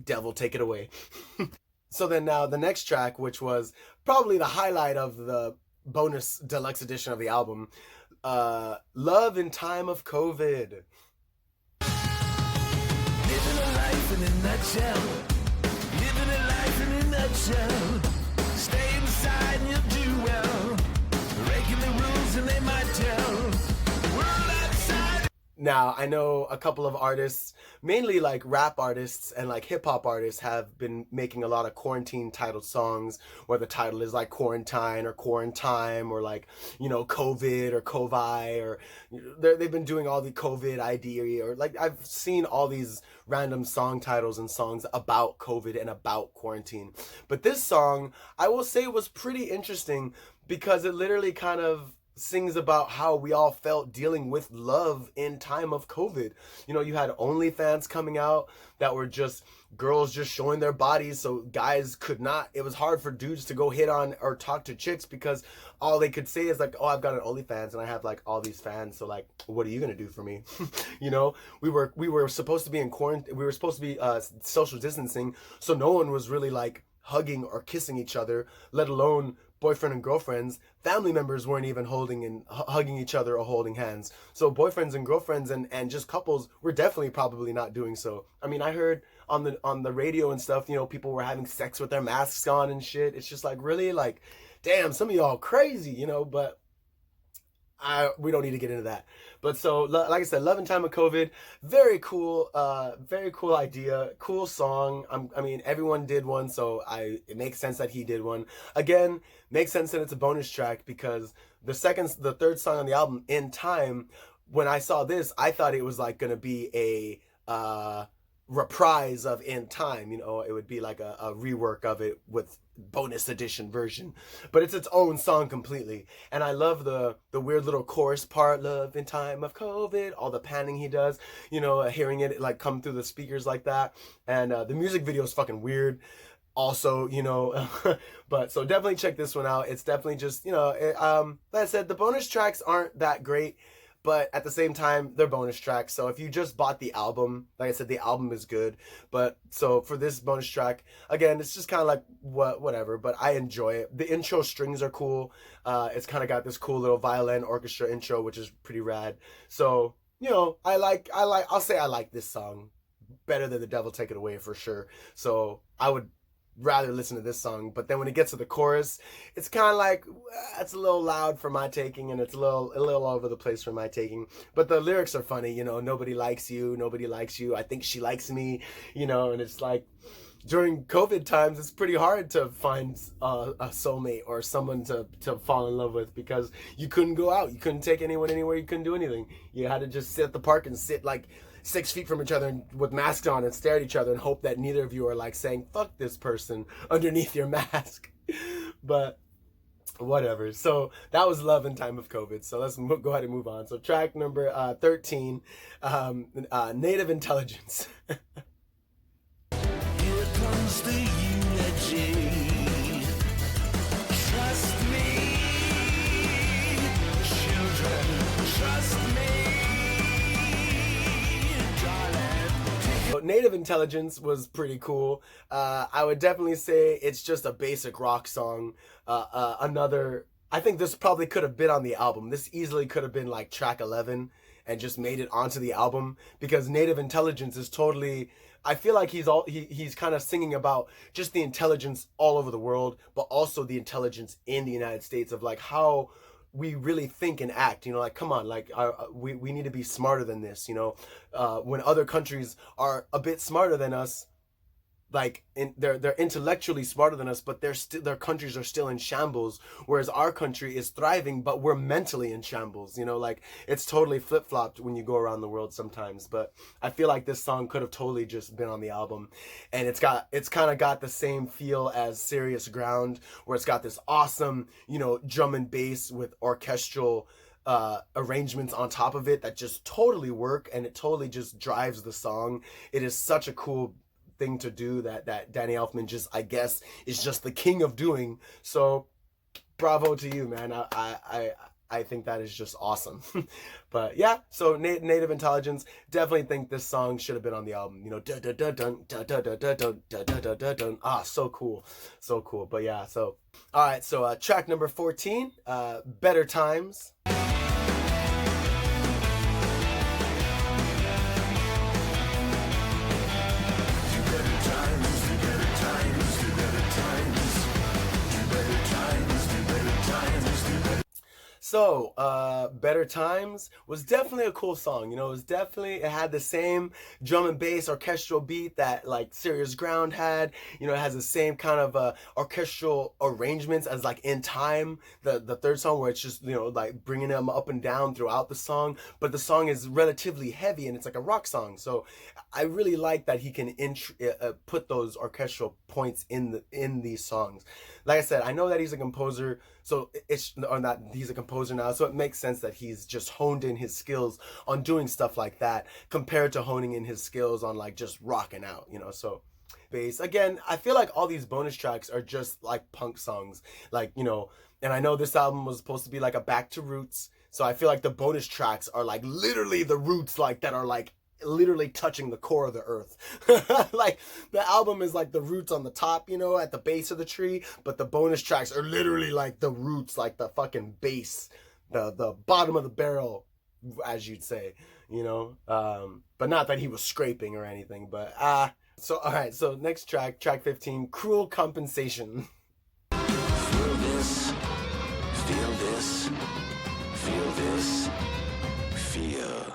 devil take it away. So then now the next track, which was probably the highlight of the bonus deluxe edition of the album, Love in Time of COVID. Living a life in a nutshell. Living a life in a nutshell. Stay inside and you'll do well. Breaking the rules and they might tell. World outside. Now, I know a couple of artists, mainly like rap artists and like hip hop artists, have been making a lot of quarantine titled songs where the title is like Quarantine or Quarantine or like, you know, COVID or Covi, or they've been doing all the COVID ID, or like I've seen all these random song titles and songs about COVID and about quarantine. But this song, I will say, was pretty interesting because it literally kind of sings about how we all felt dealing with love in time of COVID. You know, you had OnlyFans coming out that were just girls just showing their bodies, so guys could not, it was hard for dudes to go hit on or talk to chicks because all they could say is like, oh, I've got an OnlyFans and I have like all these fans, so like, what are you gonna do for me? You know, we were supposed to be in quarantine, we were supposed to be social distancing, so no one was really like hugging or kissing each other, let alone boyfriend and girlfriends. Family members weren't even hugging each other or holding hands. So boyfriends and girlfriends and just couples were definitely probably not doing so. I mean, I heard on the radio and stuff, you know, people were having sex with their masks on and shit. It's just like, really, like, damn, some of y'all crazy, you know. But we don't need to get into that. But so, like I said, Love in Time of COVID, very cool idea, cool song. I mean, everyone did one, so it makes sense that he did one. Again, makes sense that it's a bonus track because the third song on the album, In Time, when I saw this, I thought it was like gonna be a reprise of In Time, you know, it would be like a rework of it with bonus edition version, but it's its own song completely. And I love the weird little chorus part, Love in Time of COVID, all the panning he does, you know, hearing it like come through the speakers like that. And the music video is fucking weird also, you know. But so definitely check this one out. It's definitely just, you know, like I said, the bonus tracks aren't that great, but at the same time, they're bonus tracks. So if you just bought the album, like I said, the album is good. But so for this bonus track, again, it's just kind of like whatever, but I enjoy it. The intro strings are cool. It's kind of got this cool little violin orchestra intro, which is pretty rad. So, you know, I'll say I like this song better than The Devil Take It Away for sure. So I would rather listen to this song. But then when it gets to the chorus, it's kind of like, it's a little loud for my taking, and it's a little all over the place for my taking. But the lyrics are funny, you know, nobody likes you, I think she likes me, you know. And it's like, during COVID times, it's pretty hard to find a soulmate or someone to fall in love with, because you couldn't go out, you couldn't take anyone anywhere, you couldn't do anything. You had to just sit at the park and sit like 6 feet from each other with masks on and stare at each other and hope that neither of you are like saying fuck this person underneath your mask. But whatever. So that was Love in Time of COVID. So let's go ahead and move on. So track number 13, Native Intelligence. Here comes the eulogy. Trust me, children, trust me. Native Intelligence was pretty cool. I would definitely say it's just a basic rock song. I think this probably could have been on the album. This easily could have been like track 11 and just made it onto the album, because Native Intelligence is totally, I feel like he's kind of singing about just the intelligence all over the world, but also the intelligence in the United States of like how we really think and act, you know, like, come on, like, we need to be smarter than this, you know. When other countries are a bit smarter than us, they're intellectually smarter than us, but their countries are still in shambles, whereas our country is thriving, but we're mentally in shambles. Like it's totally flip-flopped when you go around the world sometimes. But I feel like this song could have totally just been on the album, and it's kind of got the same feel as Serious Ground, where it's got this awesome drum and bass with orchestral arrangements on top of it that just totally work, and it totally just drives the song. It is such a cool thing to do that Danny Elfman just, I guess, is just the king of doing. So bravo to you, man. I think that is just awesome. But yeah, so Native Intelligence, definitely think this song should have been on the album. Da da da dun da da da da dun da da da da dun. So cool, so cool. But yeah, so all right, so track number 14, Better Times. So, Better Times was definitely a cool song. It had the same drum and bass orchestral beat that like Serious Ground had. It has the same kind of orchestral arrangements as like In Time, the third song, where it's just, like bringing them up and down throughout the song. But the song is relatively heavy and it's like a rock song. So I really like that he can put those orchestral points in these songs. Like I said, I know that he's a composer, so he's a composer now, so it makes sense that he's just honed in his skills on doing stuff like that compared to honing in his skills on like just rocking out, so bass. Again, I feel like all these bonus tracks are just like punk songs, like, and I know this album was supposed to be like a back to roots, so I feel like the bonus tracks are like literally the roots, like that are like literally touching the core of the earth. Like the album is like the roots on the top, at the base of the tree, but the bonus tracks are literally like the roots, like the fucking base, the bottom of the barrel, as you'd say, but not that he was scraping or anything. But so all right, so next track 15, Cruel Compensation. Feel this, feel this, feel this, feel.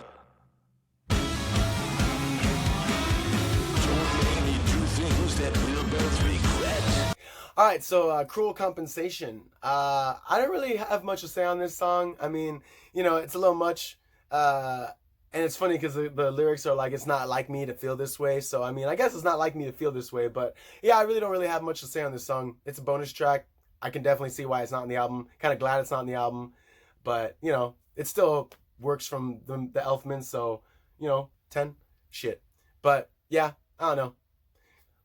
That we'll both regret. All right, so Cruel Compensation. I don't really have much to say on this song. I mean, it's a little much. And it's funny because the lyrics are like, it's not like me to feel this way. So, I mean, I guess it's not like me to feel this way. But yeah, I really don't really have much to say on this song. It's a bonus track. I can definitely see why it's not on the album. Kind of glad it's not on the album. But, it still works from the Elfman. So, 10, shit. But yeah, I don't know.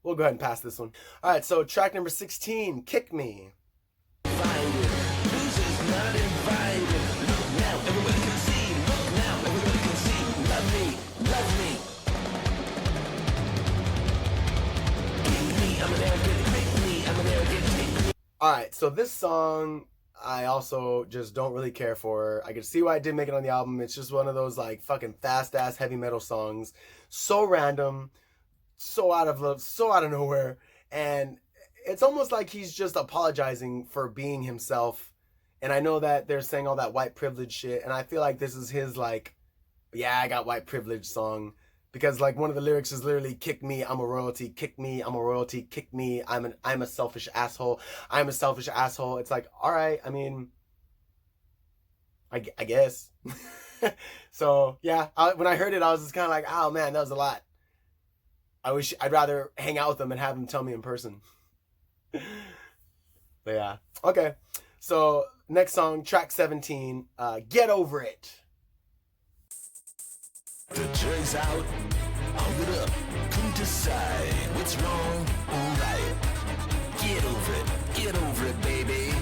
We'll go ahead and pass this one. All right, so track number 16, Kick Me. All right, so this song I also just don't really care for. I can see why I did make it on the album. It's just one of those like fucking fast-ass heavy metal songs. So random. So out of nowhere, and it's almost like he's just apologizing for being himself. And I know that they're saying all that white privilege shit, and I feel like this is his like, yeah, I got white privilege song, because like one of the lyrics is literally, kick me, I'm a royalty, kick me, I'm a royalty, kick me, I'm a selfish asshole, I'm a selfish asshole. It's like, all right, I mean, I guess. So yeah, when I heard it, I was just kind of like, oh man, that was a lot. I'd rather hang out with them and have them tell me in person. But yeah. Okay. So next song, track 17, Get Over It. The jury's out, hold it up, couldn't decide what's wrong or right. Get over it, baby.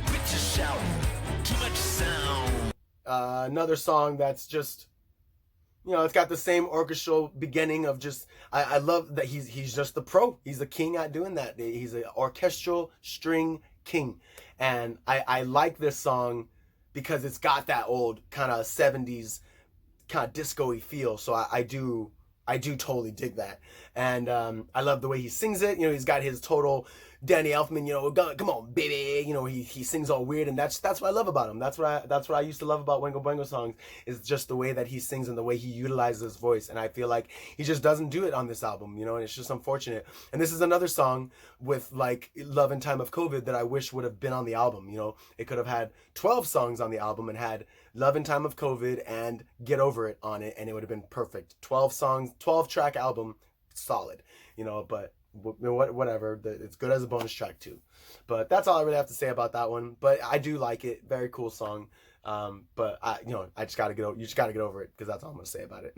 Quit your shouting, too much sound. Another song that's just, it's got the same orchestral beginning of just, I love that he's just the pro. He's the king at doing that. He's an orchestral string king. And I like this song because it's got that old kind of 70s kind of disco-y feel. So I do totally dig that. And I love the way he sings it. He's got his total Danny Elfman, you know, come on, baby, you know, he sings all weird, and that's what I love about him. That's what I used to love about Wengo Boingo songs, is just the way that he sings and the way he utilizes his voice. And I feel like he just doesn't do it on this album, you know, and it's just unfortunate. And this is another song with like Love in Time of COVID that I wish would have been on the album. You know, it could have had 12 songs on the album and had Love in Time of COVID and Get Over It on it, and it would have been perfect. 12 songs, 12 track album, solid, you know. But whatever, it's good as a bonus track too. But that's all I really have to say about that one. But I do like it, very cool song. But I just gotta you just gotta get over it, because that's all I'm gonna say about it.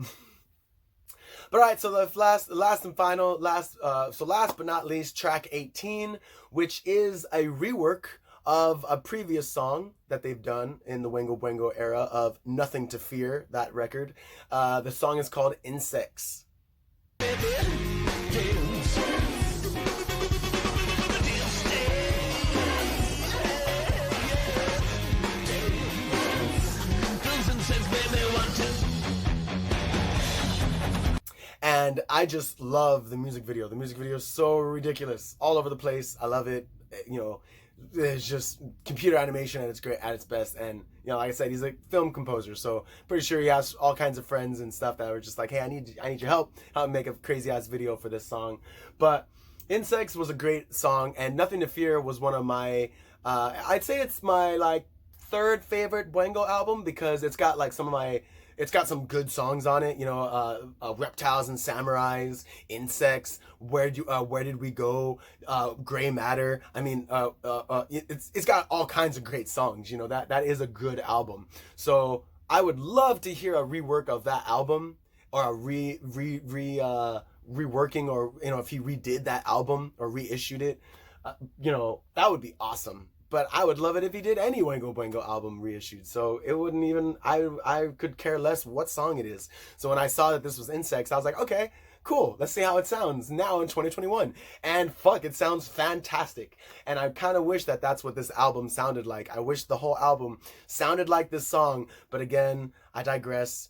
But all right, so the last and final, last but not least, track 18, which is a rework of a previous song that they've done in the Wengo Boingo era of Nothing to Fear, that record. The song is called Insects. And I just love the music video. The music video is so ridiculous, all over the place. I love it. You know, it's just computer animation at its great, at its best. And you know, like I said, he's a film composer, so pretty sure he has all kinds of friends and stuff that were just like, hey, I need your help. Help me make a crazy ass video for this song. But Insects was a great song, and Nothing to Fear was one of my, I'd say it's my like third favorite Boingo album, because it's got like it's got some good songs on it, you know, Reptiles and Samurais, Insects, Where Did We Go, Gray Matter. I mean, it's got all kinds of great songs, you know. That is a good album. So I would love to hear a rework of that album, or a reworking, or you know, if he redid that album or reissued it, you know, that would be awesome. But I would love it if he did any Wengo Boingo album reissued. So it wouldn't even, I could care less what song it is. So when I saw that this was Insects, I was like, okay, cool. Let's see how it sounds now in 2021. And fuck, it sounds fantastic. And I kind of wish that that's what this album sounded like. I wish the whole album sounded like this song. But again, I digress.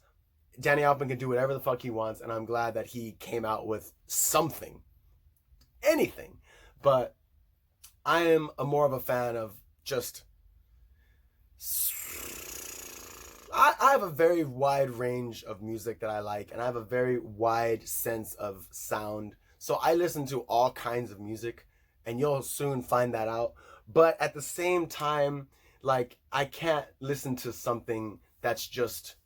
Danny Elfman can do whatever the fuck he wants. And I'm glad that he came out with something. Anything. But I am more of a fan of just, I have a very wide range of music that I like, and I have a very wide sense of sound. So I listen to all kinds of music, and you'll soon find that out. But at the same time, like, I can't listen to something that's just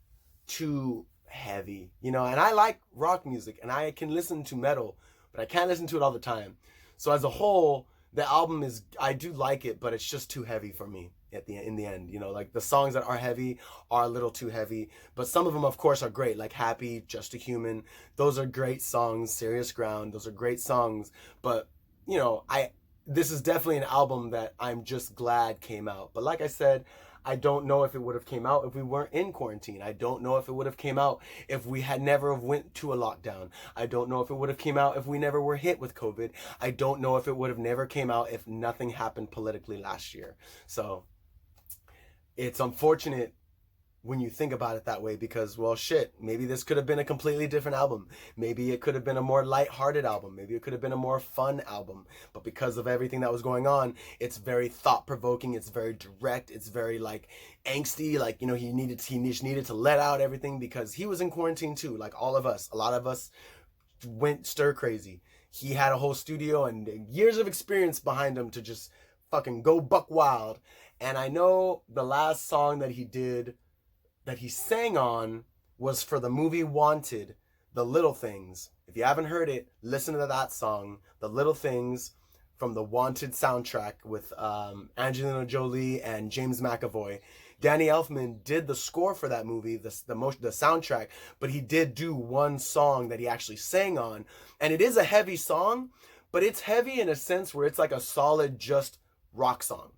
too heavy, you know. And I like rock music, and I can listen to metal, but I can't listen to it all the time. So as a whole, the album is, I do like it, but it's just too heavy for me in the end. You know, like the songs that are heavy are a little too heavy, but some of them, of course, are great. Like Happy, Just a Human, those are great songs. Serious Ground, those are great songs. But you know, this is definitely an album that I'm just glad came out. But like I said, I don't know if it would have came out if we weren't in quarantine. I don't know if it would have came out if we had never went to a lockdown. I don't know if it would have came out if we never were hit with COVID. I don't know if it would have never came out if nothing happened politically last year. So it's unfortunate when you think about it that way, because, well, shit, maybe this could have been a completely different album. Maybe it could have been a more lighthearted album. Maybe it could have been a more fun album. But because of everything that was going on, it's very thought-provoking. It's very direct. It's very, like, angsty. Like, you know, he just needed to let out everything, because he was in quarantine too, like all of us. A lot of us went stir crazy. He had a whole studio and years of experience behind him to just fucking go buck wild. And I know the last song that he did, that he sang on, was for the movie Wanted, The Little Things. If you haven't heard it, listen to that song, The Little Things, from the Wanted soundtrack with Angelina Jolie and James McAvoy. Danny Elfman did the score for that movie, the soundtrack, but he did do one song that he actually sang on. And it is a heavy song, but it's heavy in a sense where it's like a solid, just rock song.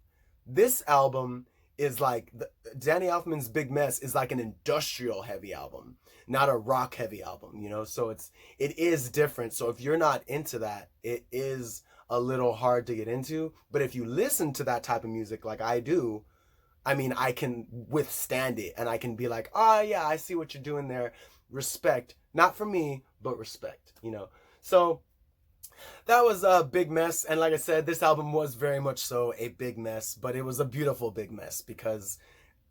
This album is like, Danny Elfman's Big Mess is like an industrial heavy album, not a rock heavy album, you know? So it is different. So if you're not into that, it is a little hard to get into. But if you listen to that type of music like I do, I mean, I can withstand it, and I can be like, oh yeah, I see what you're doing there. Respect, not for me, but respect, you know? So That was a big mess, and like I said, this album was very much so a big mess, but it was a beautiful big mess because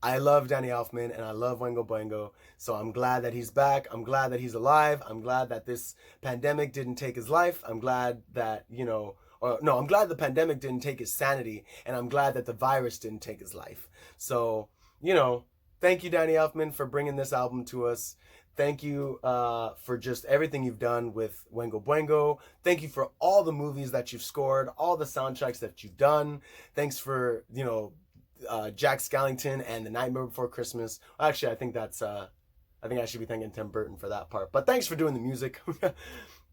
I love Danny Elfman and I love Wengo Boingo, so I'm glad that he's back. I'm glad that he's alive. I'm glad that this pandemic didn't take his life. I'm glad that, I'm glad the pandemic didn't take his sanity, and I'm glad that the virus didn't take his life. So, thank you, Danny Elfman, for bringing this album to us. Thank you for just everything you've done with Wengo Boingo. Thank you for all the movies that you've scored, all the soundtracks that you've done. Thanks for, Jack Skellington and The Nightmare Before Christmas. Actually, I think I should be thanking Tim Burton for that part. But thanks for doing the music.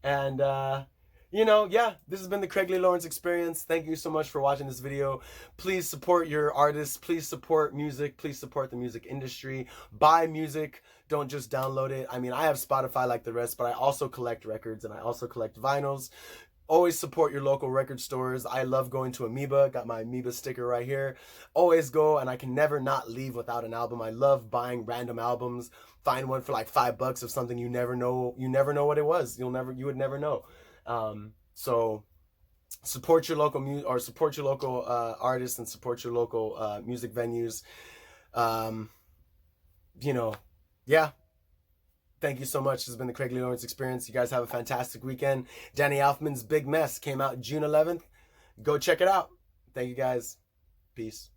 And, this has been the Craig Lee Lawrence Experience. Thank you so much for watching this video. Please support your artists. Please support music. Please support the music industry. Buy music. Don't just download it. I mean, I have Spotify like the rest, but I also collect records and I also collect vinyls. Always support your local record stores. I love going to Amoeba. Got my Amoeba sticker right here. Always go, and I can never not leave without an album. I love buying random albums. Find one for like $5 of something you never know. You never know what it was. You would never know. So support your local artists and support your local music venues. Yeah. Thank you so much. This has been the Craig Lee Lawrence Experience. You guys have a fantastic weekend. Danny Elfman's Big Mess came out June 11th. Go check it out. Thank you guys. Peace.